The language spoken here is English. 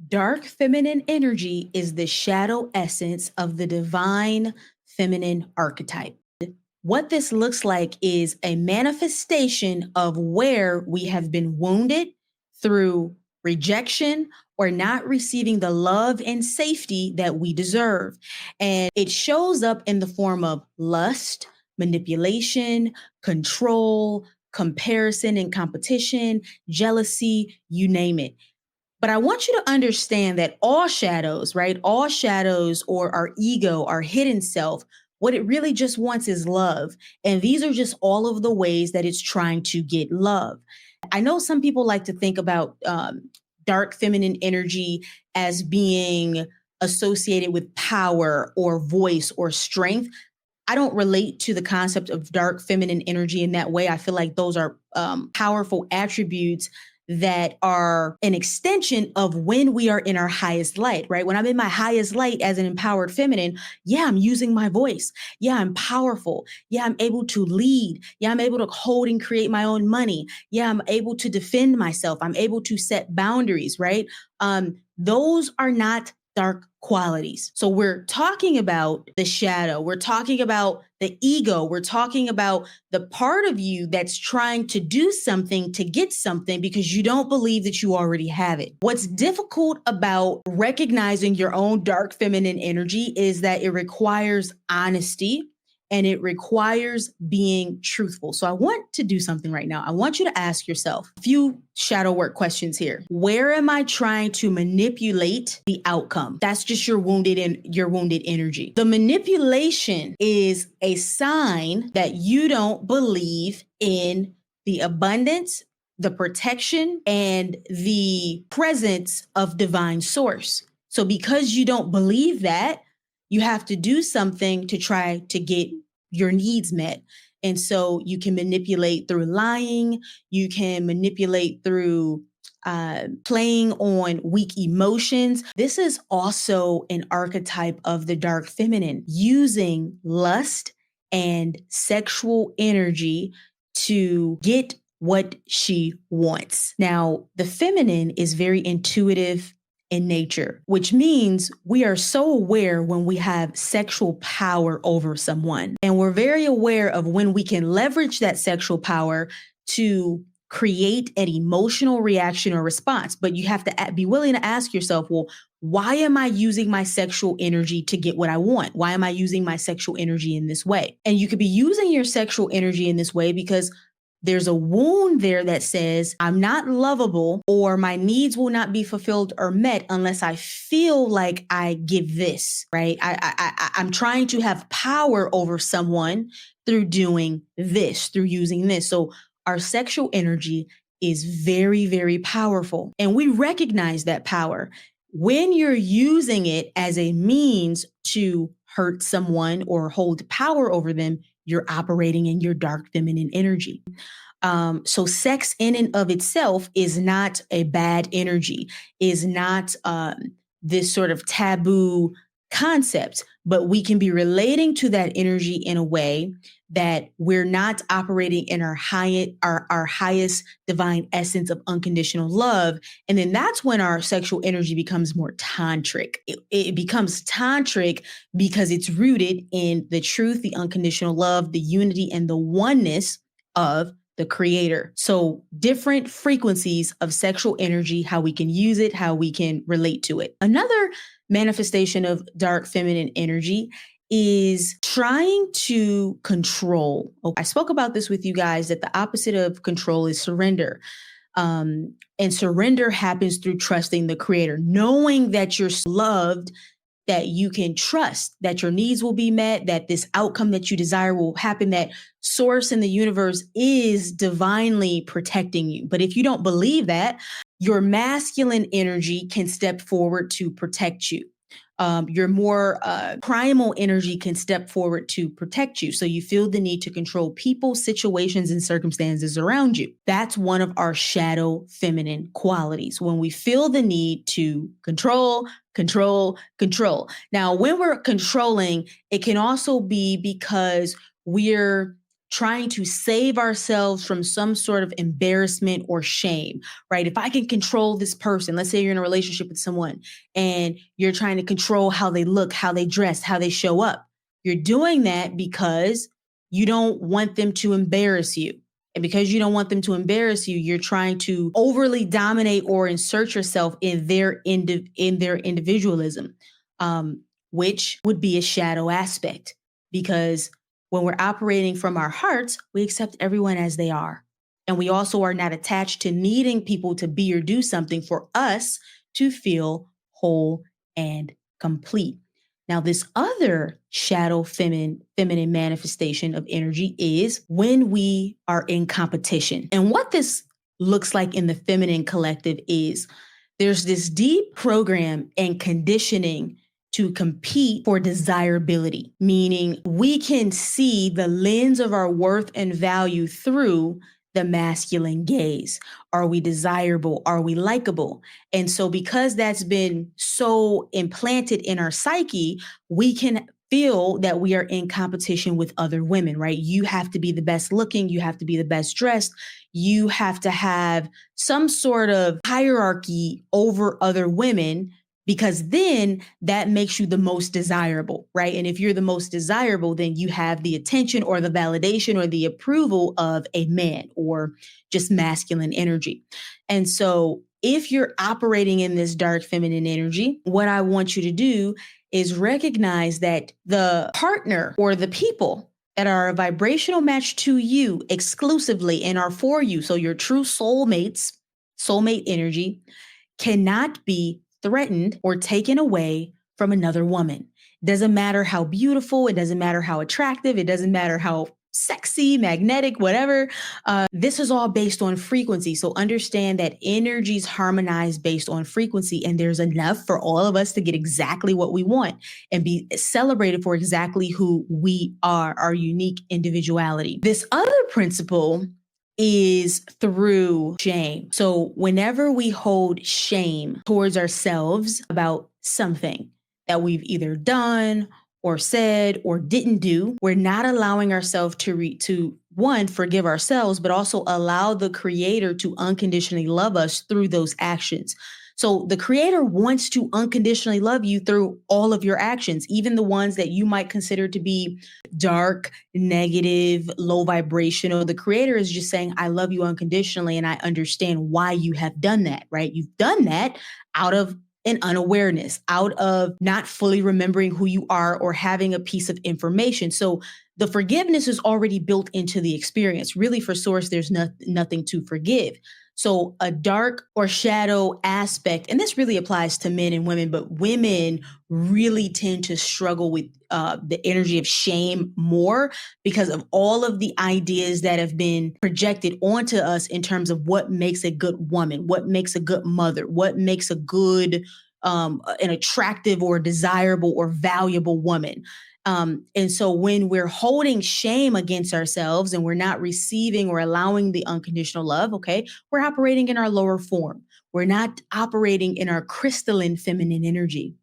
Dark feminine energy is the shadow essence of the divine feminine archetype. What this looks like is a manifestation of where we have been wounded through rejection or not receiving the love and safety that we deserve. And it shows up in the form of lust, manipulation, control, comparison and competition, jealousy, you name it. But I want you to understand that all shadows, right? All shadows or our ego, our hidden self, what it really just wants is love. And these are just all of the ways that it's trying to get love. I know some people like to think about dark feminine energy as being associated with power or voice or strength. I don't relate to the concept of dark feminine energy in that way. I feel like those are powerful attributes that are an extension of when we are in our highest light, right? When I'm in my highest light as an empowered feminine, yeah, I'm using my voice. Yeah, I'm powerful. Yeah, I'm able to lead. Yeah, I'm able to hold and create my own money. Yeah, I'm able to defend myself. I'm able to set boundaries, right? Those are not dark qualities. So we're talking about the shadow. We're talking about the ego. We're talking about the part of you that's trying to do something to get something because you don't believe that you already have it. What's difficult about recognizing your own dark feminine energy is that it requires honesty and it requires being truthful. So I want to do something right now. I want you to ask yourself a few shadow work questions here. Where am I trying to manipulate the outcome? That's just your wounded energy. The manipulation is a sign that you don't believe in the abundance, the protection, and the presence of divine source. So because you don't believe that, you have to do something to try to get your needs met. And so you can manipulate through lying. You can manipulate through playing on weak emotions. This is also an archetype of the dark feminine, using lust and sexual energy to get what she wants. Now, the feminine is very intuitive in nature, which means we are so aware when we have sexual power over someone. And we're very aware of when we can leverage that sexual power to create an emotional reaction or response. But you have to be willing to ask yourself, well, why am I using my sexual energy to get what I want? Why am I using my sexual energy in this way? And you could be using your sexual energy in this way because there's a wound there that says, I'm not lovable, or my needs will not be fulfilled or met unless I feel like I give this, right? I'm trying to have power over someone through doing this, through using this. So our sexual energy is very, very powerful. And we recognize that power. When you're using it as a means to hurt someone or hold power over them, you're operating in your dark feminine energy. So sex in and of itself is not a bad energy, is not this sort of taboo concept, but we can be relating to that energy in a way that we're not operating in our highest divine essence of unconditional love. And then that's when our sexual energy becomes more tantric. It becomes tantric because it's rooted in the truth, the unconditional love, the unity, and the oneness of the creator. So different frequencies of sexual energy, how we can use it, how we can relate to it. Another manifestation of dark feminine energy is trying to control. I spoke about this with you guys, that the opposite of control is surrender. And surrender happens through trusting the creator, knowing that you're loved, that you can trust that your needs will be met, that this outcome that you desire will happen, that source in the universe is divinely protecting you. But if you don't believe that, your masculine energy can step forward to protect you. Your more primal energy can step forward to protect you. So you feel the need to control people, situations, and circumstances around you. That's one of our shadow feminine qualities. When we feel the need to control. Now, when we're controlling, it can also be because we're trying to save ourselves from some sort of embarrassment or shame, right? If I can control this person, let's say you're in a relationship with someone and you're trying to control how they look, how they dress, how they show up. You're doing that because you don't want them to embarrass you. And because you don't want them to embarrass you, you're trying to overly dominate or insert yourself in their individualism, which would be a shadow aspect. Because when we're operating from our hearts, we accept everyone as they are. And we also are not attached to needing people to be or do something for us to feel whole and complete. Now, this other shadow feminine manifestation of energy is when we are in competition. And what this looks like in the feminine collective is there's this deep program and conditioning to compete for desirability, meaning we can see the lens of our worth and value through the masculine gaze. Are we desirable? Are we likable? And so, because that's been so implanted in our psyche, we can feel that we are in competition with other women, right? You have to be the best looking, you have to be the best dressed, you have to have some sort of hierarchy over other women, because then that makes you the most desirable, right? And if you're the most desirable, then you have the attention or the validation or the approval of a man or just masculine energy. And so if you're operating in this dark feminine energy, what I want you to do is recognize that the partner or the people that are a vibrational match to you exclusively and are for you, so your true soulmate energy, cannot be threatened or taken away from another woman. Doesn't matter how beautiful, it doesn't matter how attractive, it doesn't matter how sexy, magnetic, whatever. This is all based on frequency. So understand that energies harmonize based on frequency, and there's enough for all of us to get exactly what we want and be celebrated for exactly who we are, our unique individuality. This other principle is through shame. So whenever we hold shame towards ourselves about something that we've either done or said or didn't do, we're not allowing ourselves to one, forgive ourselves, but also allow the creator to unconditionally love us through those actions. So the creator wants to unconditionally love you through all of your actions, even the ones that you might consider to be dark, negative, low vibrational. The creator is just saying, I love you unconditionally, and I understand why you have done that, right? You've done that out of an unawareness, out of not fully remembering who you are or having a piece of information. So the forgiveness is already built into the experience. Really, for source, there's nothing to forgive. So a dark or shadow aspect, and this really applies to men and women, but women really tend to struggle with the energy of shame more because of all of the ideas that have been projected onto us in terms of what makes a good woman, what makes a good mother, what makes a good, an attractive or desirable or valuable woman. And so when we're holding shame against ourselves and we're not receiving or allowing the unconditional love, okay, we're operating in our lower form. We're not operating in our crystalline feminine energy.